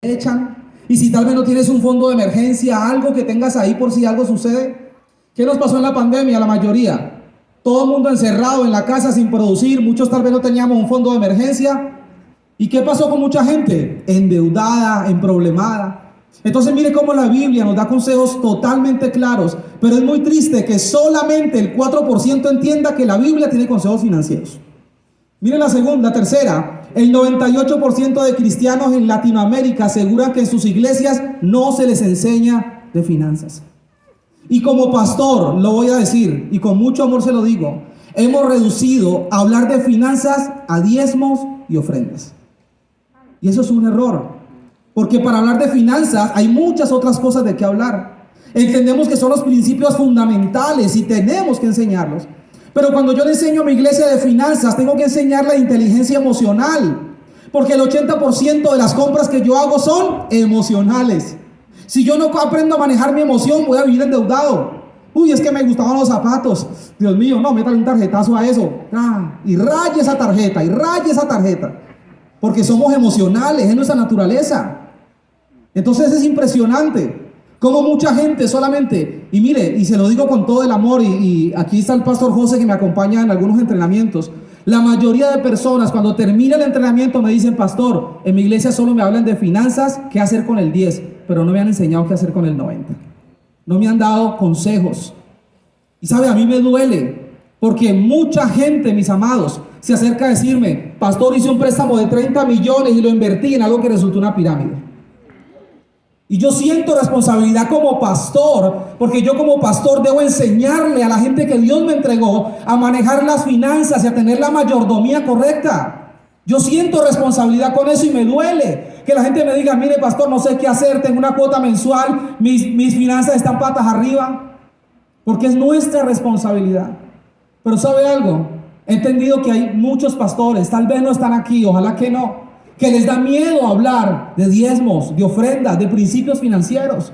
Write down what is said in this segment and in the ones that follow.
echan. Y si tal vez no tienes un fondo de emergencia, algo que tengas ahí por si algo sucede. ¿Qué nos pasó en la pandemia? La mayoría, todo el mundo encerrado en la casa sin producir, muchos tal vez no teníamos un fondo de emergencia. ¿Y qué pasó con mucha gente? Endeudada, emproblemada. Entonces mire cómo la Biblia nos da consejos totalmente claros, pero es muy triste que solamente el 4% entienda que la Biblia tiene consejos financieros. Mire la tercera, el 98% de cristianos en Latinoamérica aseguran que en sus iglesias no se les enseña de finanzas. Y como pastor, lo voy a decir, y con mucho amor se lo digo, hemos reducido a hablar de finanzas a diezmos y ofrendas. Y eso es un error, porque para hablar de finanzas hay muchas otras cosas de qué hablar. Entendemos que son los principios fundamentales y tenemos que enseñarlos. Pero cuando yo le enseño a mi iglesia de finanzas, tengo que enseñarle inteligencia emocional, porque el 80% de las compras que yo hago son emocionales. Si yo no aprendo a manejar mi emoción, voy a vivir endeudado. Uy, es que me gustaban los zapatos. Dios mío, no, métale un tarjetazo a eso. Y raye esa tarjeta, y raye esa tarjeta. Porque somos emocionales, es nuestra naturaleza. Entonces es impresionante como mucha gente solamente, y mire, y se lo digo con todo el amor, y aquí está el pastor José que me acompaña en algunos entrenamientos. La mayoría de personas cuando termina el entrenamiento me dicen: pastor, en mi iglesia solo me hablan de finanzas, qué hacer con el 10, pero no me han enseñado qué hacer con el 90. No me han dado consejos. Y sabe, a mí me duele, porque mucha gente, mis amados, se acerca a decirme: pastor, hice un préstamo de 30 millones y lo invertí en algo que resultó una pirámide. Y yo siento responsabilidad como pastor, porque yo como pastor debo enseñarle a la gente que Dios me entregó a manejar las finanzas y a tener la mayordomía correcta. Yo siento responsabilidad con eso y me duele que la gente me diga: mire, pastor, no sé qué hacer, tengo una cuota mensual, mis finanzas están patas arriba, porque es nuestra responsabilidad. Pero ¿sabe algo? He entendido que hay muchos pastores, tal vez no están aquí, ojalá que no, que les da miedo hablar de diezmos, de ofrendas, de principios financieros.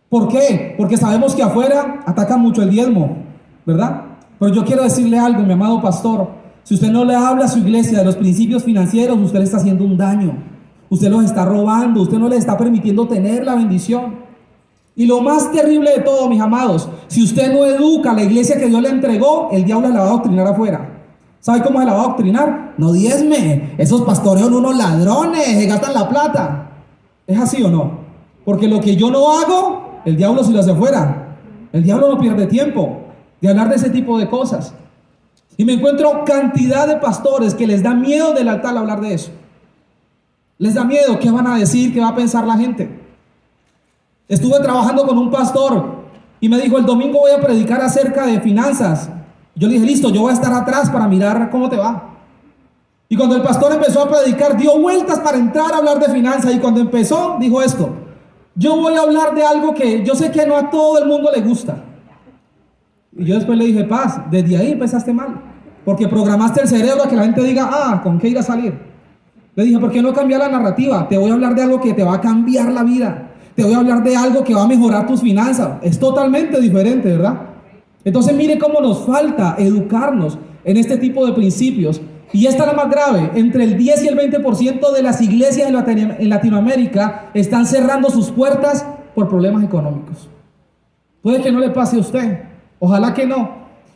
¿Por qué? Porque sabemos que afuera atacan mucho el diezmo, ¿verdad? Pero yo quiero decirle algo, mi amado pastor: si usted no le habla a su iglesia de los principios financieros, usted le está haciendo un daño. Usted los está robando, usted no le está permitiendo tener la bendición. Y lo más terrible de todo, mis amados, si usted no educa a la iglesia que Dios le entregó, el diablo la va a adoctrinar afuera. ¿Sabe cómo se la va a adoctrinar? No diezme, esos pastores son unos ladrones, se gastan la plata. ¿Es así o no? Porque lo que yo no hago, el diablo sí lo hace afuera. El diablo no pierde tiempo de hablar de ese tipo de cosas. Y me encuentro cantidad de pastores que les da miedo del altar hablar de eso. Les da miedo, ¿qué van a decir? ¿Qué va a pensar la gente? Estuve trabajando con un pastor y me dijo: el domingo voy a predicar acerca de finanzas. Yo le dije: listo, yo voy a estar atrás para mirar cómo te va. Y cuando el pastor empezó a predicar, dio vueltas para entrar a hablar de finanzas. Y cuando empezó, dijo esto: yo voy a hablar de algo que yo sé que no a todo el mundo le gusta. Y yo después le dije: paz, desde ahí empezaste mal, porque programaste el cerebro a que la gente diga: ¿con qué ir a salir? Le dije: ¿por qué no cambiar la narrativa? Te voy a hablar de algo que te va a cambiar la vida. Te voy a hablar de algo que va a mejorar tus finanzas. Es totalmente diferente, ¿verdad? Entonces mire cómo nos falta educarnos en este tipo de principios. Y esta es la más grave: entre el 10 y el 20% de las iglesias en Latinoamérica están cerrando sus puertas por problemas económicos. Puede que no le pase a usted, ojalá que no,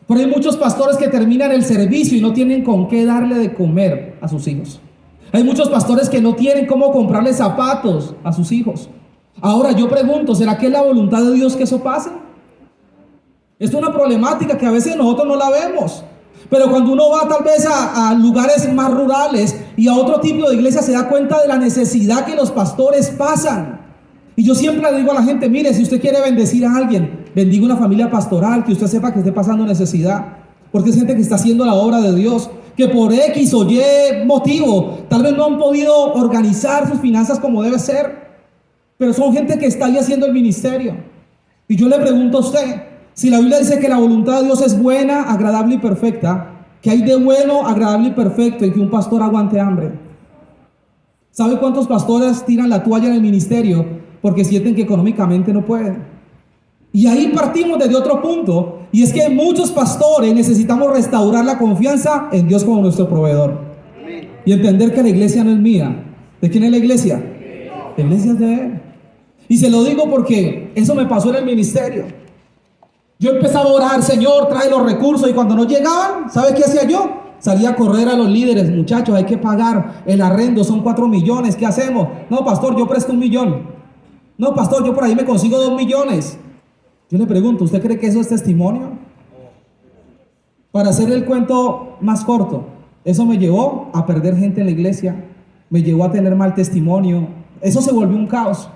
pero hay muchos pastores que terminan el servicio y no tienen con qué darle de comer a sus hijos. Hay muchos pastores que no tienen cómo comprarle zapatos a sus hijos. Ahora yo pregunto: ¿será que es la voluntad de Dios que eso pase? Es una problemática que a veces nosotros no la vemos, pero cuando uno va tal vez a lugares más rurales y a otro tipo de iglesia, se da cuenta de la necesidad que los pastores pasan. Y yo siempre le digo a la gente: mire, si usted quiere bendecir a alguien, bendiga una familia pastoral, que usted sepa que esté pasando necesidad, porque es gente que está haciendo la obra de Dios, que por X o Y motivo tal vez no han podido organizar sus finanzas como debe ser, pero son gente que está ahí haciendo el ministerio. Y yo le pregunto a usted: si la Biblia dice que la voluntad de Dios es buena, agradable y perfecta, ¿qué hay de bueno, agradable y perfecto en que un pastor aguante hambre? ¿Sabe cuántos pastores tiran la toalla en el ministerio porque sienten que económicamente no pueden? Y ahí partimos desde otro punto, y es que muchos pastores necesitamos restaurar la confianza en Dios como nuestro proveedor y entender que la iglesia no es mía. ¿De quién es la iglesia? La iglesia es de Él. Y se lo digo porque eso me pasó en el ministerio. Yo empezaba a orar, Señor, trae los recursos, y cuando no llegaban, ¿sabe qué hacía yo? Salía a correr a los líderes, muchachos, hay que pagar el arrendo, son 4 millones, ¿qué hacemos? No, pastor, yo presto 1 millón. No, pastor, yo por ahí me consigo 2 millones. Yo le pregunto, ¿usted cree que eso es testimonio? Para hacer el cuento más corto, eso me llevó a perder gente en la iglesia, me llevó a tener mal testimonio, eso se volvió un caos,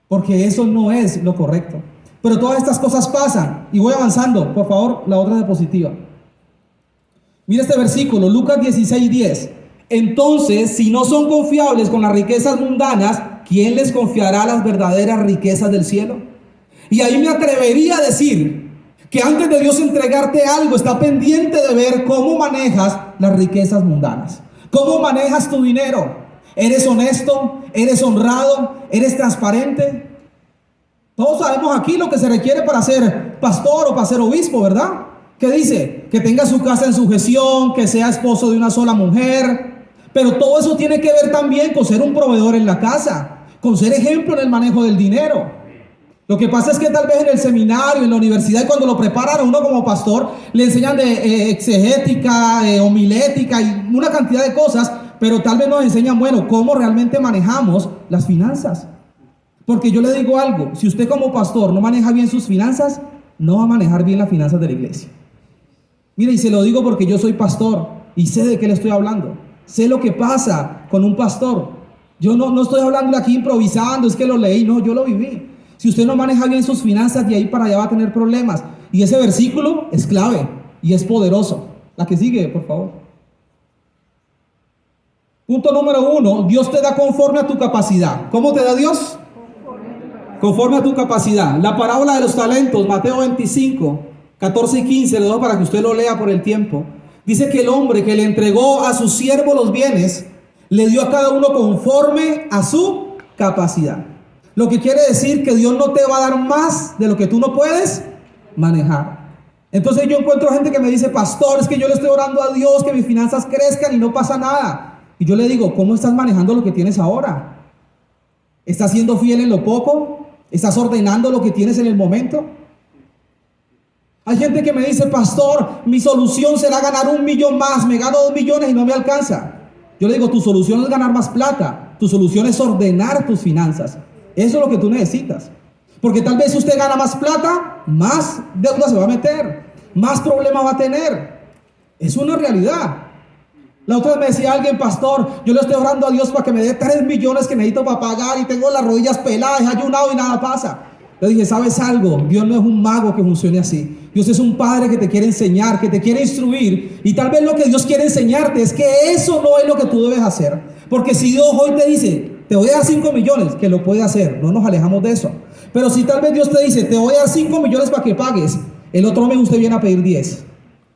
porque eso no es lo correcto. Pero todas estas cosas pasan, y voy avanzando, por favor, la otra diapositiva. Mira este versículo, Lucas 16:10. Entonces, si no son confiables con las riquezas mundanas, ¿quién les confiará las verdaderas riquezas del cielo? Y ahí me atrevería a decir que antes de Dios entregarte algo, está pendiente de ver cómo manejas las riquezas mundanas, cómo manejas tu dinero. ¿Eres honesto? ¿Eres honrado? ¿Eres transparente? Todos sabemos aquí lo que se requiere para ser pastor o para ser obispo, ¿verdad? ¿Qué dice? Que tenga su casa en sujeción, que sea esposo de una sola mujer. Pero todo eso tiene que ver también con ser un proveedor en la casa, con ser ejemplo en el manejo del dinero. Lo que pasa es que tal vez en el seminario, en la universidad, cuando lo preparan a uno como pastor, le enseñan de exegética, homilética y una cantidad de cosas, pero tal vez nos enseñan, bueno, cómo realmente manejamos las finanzas. Porque yo le digo algo, si usted como pastor no maneja bien sus finanzas, no va a manejar bien las finanzas de la iglesia. Mire, y se lo digo porque yo soy pastor y sé de qué le estoy hablando. Sé lo que pasa con un pastor. Yo no estoy hablando aquí improvisando, es que lo leí, no, yo lo viví. Si usted no maneja bien sus finanzas, de ahí para allá va a tener problemas. Y ese versículo es clave y es poderoso. La que sigue, por favor. Punto número 1, Dios te da conforme a tu capacidad. ¿Cómo te da Dios? Conforme a tu capacidad. La parábola de los talentos, Mateo 25, 14 y 15, le doy para que usted lo lea por el tiempo. Dice que el hombre que le entregó a su siervo los bienes, le dio a cada uno conforme a su capacidad. Lo que quiere decir que Dios no te va a dar más de lo que tú no puedes manejar. Entonces yo encuentro gente que me dice, pastor, es que yo le estoy orando a Dios que mis finanzas crezcan y no pasa nada. Y yo le digo, ¿cómo estás manejando lo que tienes ahora? ¿Estás siendo fiel en lo poco? ¿Estás ordenando lo que tienes en el momento? Hay gente que me dice, pastor, mi solución será ganar 1 millón más, me gano 2 millones y no me alcanza. Yo le digo, tu solución no es ganar más plata, tu solución es ordenar tus finanzas. Eso es lo que tú necesitas. Porque tal vez si usted gana más plata, más deuda se va a meter, más problemas va a tener. Es una realidad. La otra vez me decía alguien, pastor, yo le estoy orando a Dios para que me dé 3 millones que necesito para pagar y tengo las rodillas peladas, he ayunado y nada pasa. Le dije, ¿sabes algo? Dios no es un mago que funcione así. Dios es un padre que te quiere enseñar, que te quiere instruir. Y tal vez lo que Dios quiere enseñarte es que eso no es lo que tú debes hacer. Porque si Dios hoy te dice, te voy a dar 5 millones, que lo puede hacer, no nos alejamos de eso. Pero si tal vez Dios te dice, te voy a dar 5 millones para que pagues, el otro mes usted viene a pedir 10.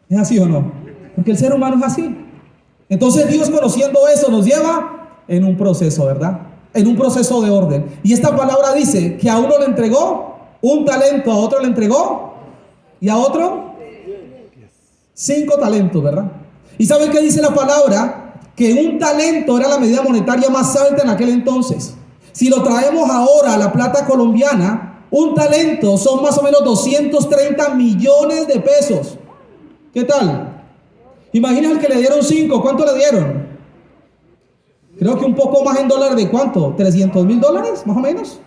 ¿Es así o no? Porque el ser humano es así. Entonces Dios, conociendo eso, nos lleva en un proceso, ¿verdad? En un proceso de orden. Y esta palabra dice que a uno le entregó un talento, a otro le entregó y a otro 5 talentos, ¿verdad? ¿Y saben qué dice la palabra? Que un talento era la medida monetaria más alta en aquel entonces. Si lo traemos ahora a la plata colombiana, un talento son más o menos 230 millones de pesos. ¿Qué tal? Imagina el que le dieron 5, ¿cuánto le dieron? Creo que un poco más en dólares, ¿de cuánto? $300,000, más o menos.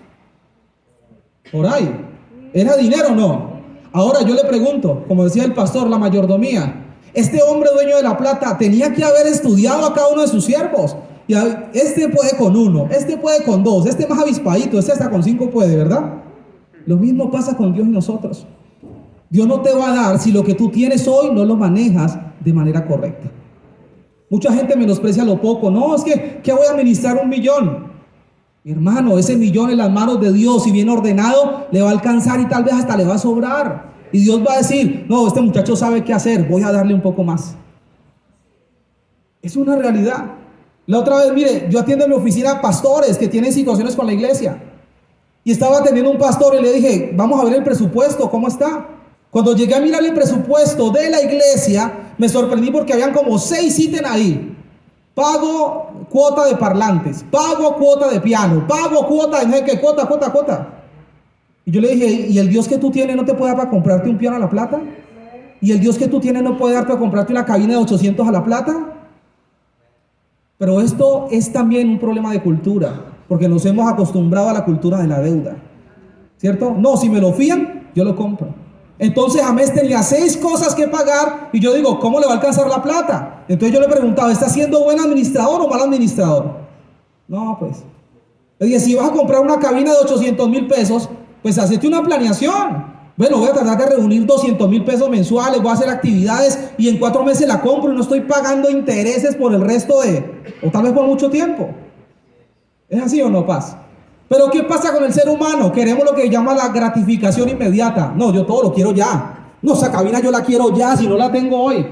Por ahí. ¿Era dinero o no? Ahora yo le pregunto, como decía el pastor, la mayordomía. Este hombre dueño de la plata tenía que haber estudiado a cada uno de sus siervos. Y este puede con 1, este puede con 2, este más avispadito, este hasta con 5 puede, ¿verdad? Lo mismo pasa con Dios y nosotros. Dios no te va a dar si lo que tú tienes hoy no lo manejas de manera correcta. Mucha gente menosprecia lo poco. No, es que voy a administrar 1 millón. Mi hermano, ese millón en las manos de Dios, si bien ordenado, le va a alcanzar y tal vez hasta le va a sobrar. Y Dios va a decir, no, este muchacho sabe qué hacer, voy a darle un poco más. Es una realidad. La otra vez, mire, yo atiendo en mi oficina pastores que tienen situaciones con la iglesia. Y estaba atendiendo un pastor y le dije, vamos a ver el presupuesto, ¿cómo está? Cuando llegué a mirar el presupuesto de la iglesia, me sorprendí porque habían como 6 ítems ahí. pago cuota de parlantes, pago cuota de piano, pago cuota de no sé qué, cuota. Y yo le dije, ¿y el Dios que tú tienes no te puede dar para comprarte un piano a la plata? ¿Y el Dios que tú tienes no puede darte para comprarte una cabina de 800 a la plata? Pero esto es también un problema de cultura, porque nos hemos acostumbrado a la cultura de la deuda, ¿cierto? No, si me lo fían, yo lo compro. Entonces a mes tenía 6 cosas que pagar y yo digo, ¿cómo le va a alcanzar la plata? Entonces yo le preguntaba, ¿está siendo buen administrador o mal administrador? No, pues. Le dije, si vas a comprar una cabina de 800,000 pesos, pues hacete una planeación. Bueno, voy a tratar de reunir 200,000 pesos mensuales, voy a hacer actividades y en 4 meses la compro y no estoy pagando intereses por el resto o tal vez por mucho tiempo. ¿Es así o no, Paz? Pero ¿qué pasa con el ser humano? Queremos lo que llama la gratificación inmediata. No, yo todo lo quiero ya. No, esa cabina yo la quiero ya, si no la tengo hoy.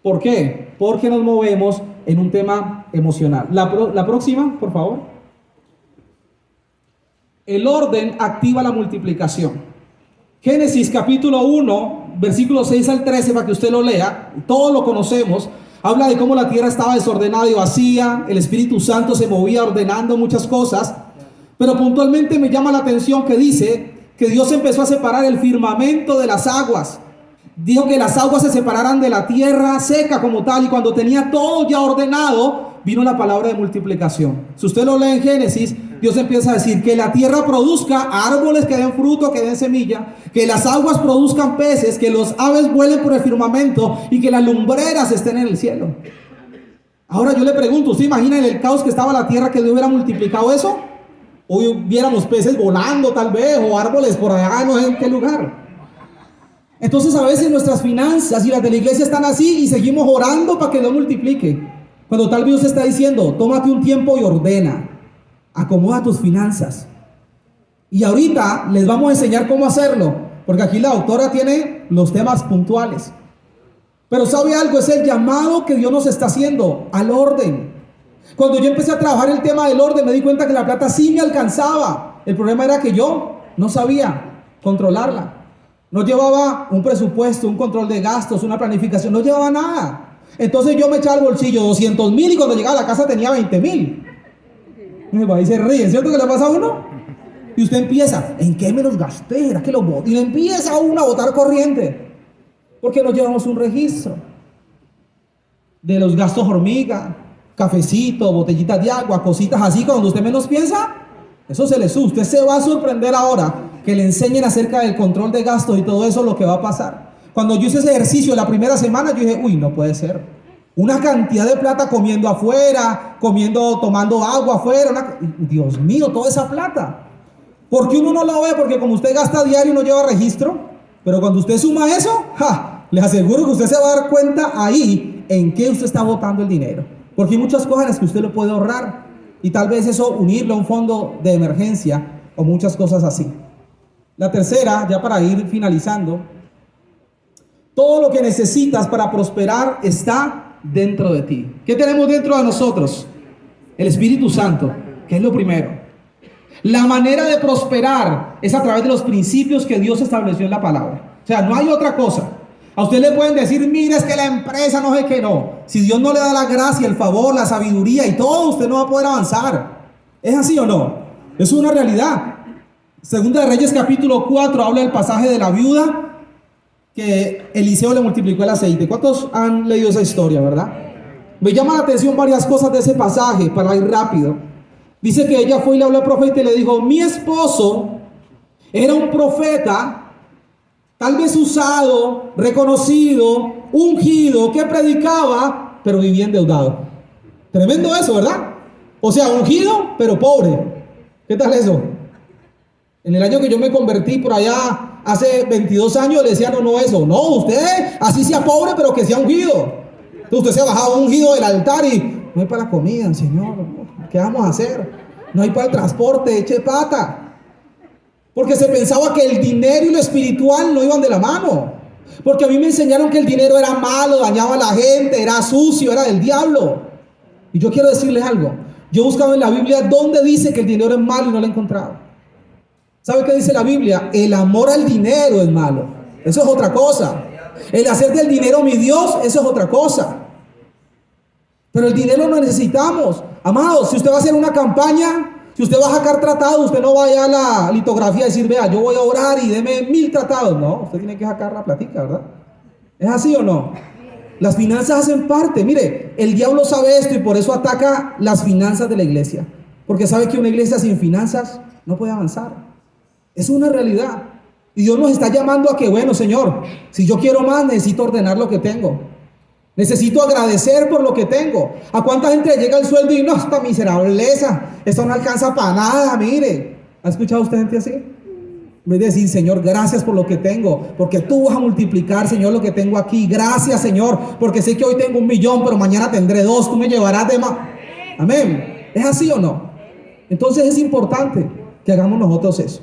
¿Por qué? Porque nos movemos en un tema emocional. La próxima, por favor. El orden activa la multiplicación. Génesis capítulo 1, versículos 6 al 13, para que usted lo lea. Todos lo conocemos. Habla de cómo la tierra estaba desordenada y vacía. El Espíritu Santo se movía ordenando muchas cosas. Pero puntualmente me llama la atención que dice que Dios empezó a separar el firmamento de las aguas. Dijo que las aguas se separaran de la tierra seca como tal, y cuando tenía todo ya ordenado, vino la palabra de multiplicación. Si usted lo lee en Génesis, Dios empieza a decir que la tierra produzca árboles que den fruto, que den semilla, que las aguas produzcan peces, que los aves vuelen por el firmamento y que las lumbreras estén en el cielo. Ahora yo le pregunto, ¿usted imagina en el caos que estaba la tierra que Dios hubiera multiplicado eso? Hoy viéramos peces volando tal vez, o árboles por allá, no sé en qué lugar. Entonces a veces nuestras finanzas y las de la iglesia están así y seguimos orando para que Dios multiplique. Cuando tal vez usted está diciendo, tómate un tiempo y ordena, acomoda tus finanzas. Y ahorita les vamos a enseñar cómo hacerlo, porque aquí la autora tiene los temas puntuales. Pero ¿sabe algo? Es el llamado que Dios nos está haciendo al orden. Cuando yo empecé a trabajar el tema del orden, me di cuenta que la plata sí me alcanzaba. El problema era que yo no sabía controlarla. No llevaba un presupuesto, un control de gastos, una planificación, no llevaba nada. Entonces yo me echaba al bolsillo 200,000 y cuando llegaba a la casa tenía 20,000. Ahí se ríen, ¿cierto que le pasa a uno? Y usted empieza, ¿en qué me los gasté? ¿Era que los boté? Y empieza uno a botar corriente. Porque no llevamos un registro de los gastos hormiga, cafecito, botellitas de agua, cositas así. Cuando usted menos piensa, eso se le sube. Usted se va a sorprender ahora que le enseñen acerca del control de gastos y todo eso, lo que va a pasar. Cuando yo hice ese ejercicio la primera semana, yo dije, uy, no puede ser. Una cantidad de plata comiendo afuera, tomando agua afuera. Dios mío, toda esa plata. Porque uno no lo ve, porque como usted gasta a diario no lleva registro. Pero cuando usted suma eso, les aseguro que usted se va a dar cuenta ahí en qué usted está botando el dinero. Porque hay muchas cosas en las que usted lo puede ahorrar. Y tal vez eso unirlo a un fondo de emergencia o muchas cosas así. La tercera, ya para ir finalizando, todo lo que necesitas para prosperar está dentro de ti. ¿Qué tenemos dentro de nosotros? El Espíritu Santo, que es lo primero. La manera de prosperar es a través de los principios que Dios estableció en la palabra. O sea, no hay otra cosa. A usted le pueden decir, mire, es que la empresa no sé qué, no. Si Dios no le da la gracia, el favor, la sabiduría y todo, usted no va a poder avanzar. ¿Es así o no? Es una realidad. Segunda de Reyes capítulo 4 habla del pasaje de la viuda que Eliseo le multiplicó el aceite. ¿Cuántos han leído esa historia, verdad? Me llama la atención varias cosas de ese pasaje para ir rápido. Dice que ella fue y le habló al profeta y le dijo, mi esposo era un profeta, tal vez usado, reconocido, ungido, que predicaba, pero vivía endeudado. Tremendo eso, ¿verdad? O sea, ungido, pero pobre. ¿Qué tal eso? En el año que yo me convertí por allá, hace 22 años, le decían, no, eso. No, usted, así sea pobre, pero que sea ungido. Entonces usted se bajaba ungido del altar y no hay para la comida, Señor. ¿Qué vamos a hacer? No hay para el transporte, eche pata. Porque se pensaba que el dinero y lo espiritual no iban de la mano. Porque a mí me enseñaron que el dinero era malo, dañaba a la gente, era sucio, era del diablo. Y yo quiero decirles algo. Yo he buscado en la Biblia dónde dice que el dinero es malo y no lo he encontrado. ¿Sabe qué dice la Biblia? El amor al dinero es malo. Eso es otra cosa. El hacer del dinero mi Dios, eso es otra cosa. Pero el dinero lo necesitamos. Amados, si usted va a hacer una campaña, si usted va a sacar tratados, usted no vaya a la litografía y decir, vea, yo voy a orar y deme 1000 tratados. No, usted tiene que sacar la platica, ¿verdad? ¿Es así o no? Las finanzas hacen parte. Mire, el diablo sabe esto y por eso ataca las finanzas de la iglesia. Porque sabe que una iglesia sin finanzas no puede avanzar. Es una realidad. Y Dios nos está llamando a que, bueno, Señor, si yo quiero más, necesito ordenar lo que tengo. Necesito agradecer por lo que tengo. ¿A cuánta gente le llega el sueldo y no, esta miserableza, esto no alcanza para nada, mire? ¿Ha escuchado usted gente así? En vez de decir, Señor, gracias por lo que tengo, porque tú vas a multiplicar, Señor, lo que tengo aquí. Gracias, Señor, porque sé que hoy tengo 1 millón, pero mañana tendré 2, tú me llevarás de más. Amén. ¿Es así o no? Entonces es importante que hagamos nosotros eso.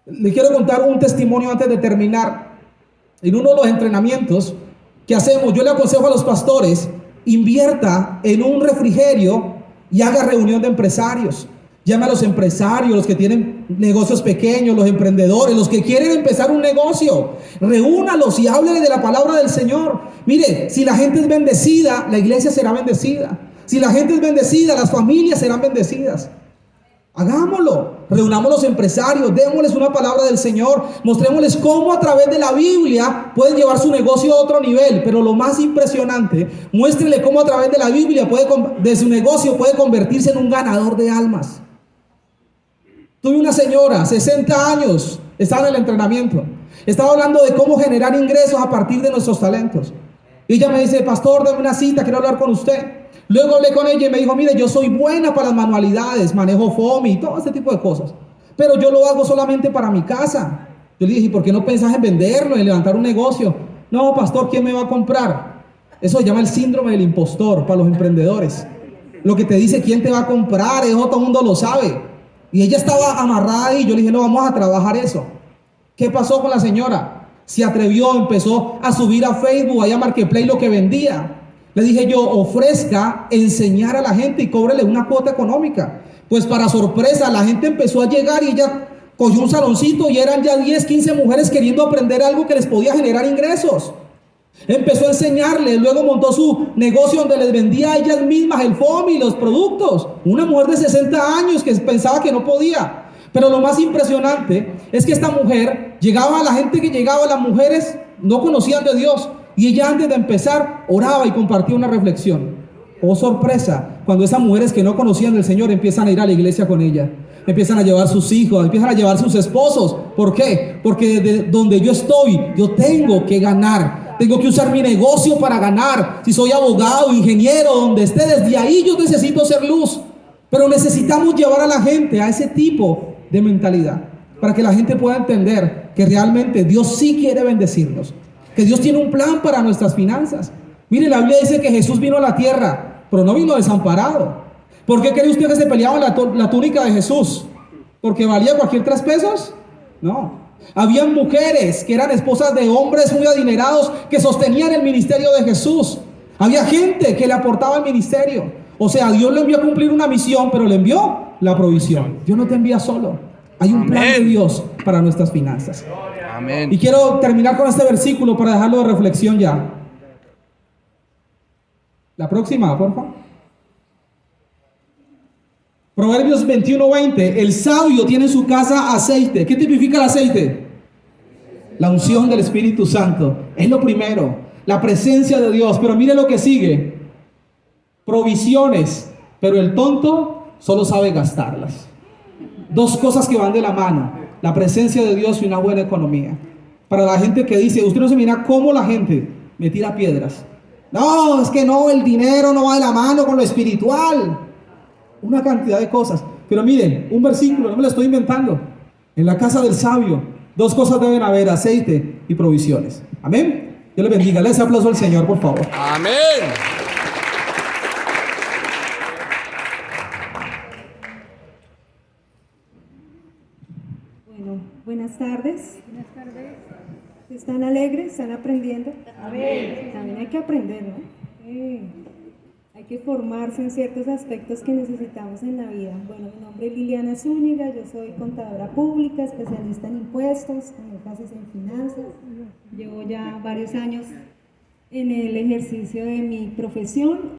Le quiero contar un testimonio antes de terminar. En uno de los entrenamientos que hacemos, yo le aconsejo a los pastores, invierta en un refrigerio y haga reunión de empresarios. Llame a los empresarios, los que tienen negocios pequeños, los emprendedores, los que quieren empezar un negocio. Reúnalos y háblenle de la palabra del Señor. Mire, si la gente es bendecida, la iglesia será bendecida. Si la gente es bendecida, las familias serán bendecidas. Hagámoslo, reunamos los empresarios, démosles una palabra del Señor, mostrémosles cómo a través de la Biblia pueden llevar su negocio a otro nivel. Pero lo más impresionante, muéstrenle cómo a través de la Biblia de su negocio puede convertirse en un ganador de almas. Tuve una señora, 60 años, estaba en el entrenamiento, estaba hablando de cómo generar ingresos a partir de nuestros talentos. Y ella me dice, pastor, dame una cita, quiero hablar con usted. Luego hablé con ella y me dijo, mire, yo soy buena para las manualidades, manejo FOMI y todo este tipo de cosas, pero yo lo hago solamente para mi casa. Yo le dije, ¿y por qué no pensás en venderlo, en levantar un negocio? No, pastor, ¿quién me va a comprar? Eso se llama el síndrome del impostor para los emprendedores. Lo que te dice quién te va a comprar, eso todo el mundo lo sabe. Y ella estaba amarrada y yo le dije, no, vamos a trabajar eso. ¿Qué pasó con la señora? Se atrevió, empezó a subir a Facebook, a Marketplace lo que vendía. Le dije yo, ofrezca enseñar a la gente y cóbrele una cuota económica. Pues para sorpresa, la gente empezó a llegar y ella cogió un saloncito y eran ya 10, 15 mujeres queriendo aprender algo que les podía generar ingresos. Empezó a enseñarle, luego montó su negocio donde les vendía a ellas mismas el FOMI y los productos. Una mujer de 60 años que pensaba que no podía. Pero lo más impresionante es que esta mujer llegaba a la gente que llegaba, las mujeres no conocían de Dios. Y ella antes de empezar oraba y compartía una reflexión. Oh sorpresa, cuando esas mujeres que no conocían del Señor empiezan a ir a la iglesia con ella, empiezan a llevar sus hijos, empiezan a llevar sus esposos. ¿Por qué? Porque desde donde yo estoy, yo tengo que ganar, tengo que usar mi negocio para ganar. Si soy abogado, ingeniero, donde esté, desde ahí yo necesito ser luz. Pero necesitamos llevar a la gente a ese tipo de mentalidad, para que la gente pueda entender que realmente Dios sí quiere bendecirnos, que Dios tiene un plan para nuestras finanzas. Mire, la Biblia dice que Jesús vino a la tierra, pero no vino desamparado. ¿Por qué cree usted que se peleaba la túnica de Jesús? ¿Porque valía cualquier 3 pesos? No. Habían mujeres que eran esposas de hombres muy adinerados que sostenían el ministerio de Jesús. Había gente que le aportaba al ministerio. O sea, Dios le envió a cumplir una misión, pero le envió la provisión. Dios no te envía solo. Hay un plan de Dios para nuestras finanzas. Amén. Y quiero terminar con este versículo para dejarlo de reflexión ya. La próxima, por favor. Proverbios 21:20. El sabio tiene en su casa aceite. ¿Qué tipifica el aceite? La unción del Espíritu Santo. Es lo primero. La presencia de Dios. Pero mire lo que sigue. Provisiones. Pero el tonto solo sabe gastarlas. 2 cosas que van de la mano. La presencia de Dios y una buena economía. Para la gente que dice, usted no se mira cómo la gente me tira piedras. No, es que no, el dinero no va de la mano con lo espiritual. Una cantidad de cosas. Pero miren, un versículo, no me lo estoy inventando. En la casa del sabio, 2 cosas deben haber: aceite y provisiones. Amén. Dios le bendiga. Le ese aplauso al Señor, por favor. Amén. Buenas tardes. Buenas tardes. ¿Están alegres? ¿Están aprendiendo? Amén. También hay que aprender, ¿no? Hay que formarse en ciertos aspectos que necesitamos en la vida. Bueno, mi nombre es Liliana Zúñiga, yo soy contadora pública, especialista en impuestos, con énfasis en finanzas. Llevo ya varios años en el ejercicio de mi profesión.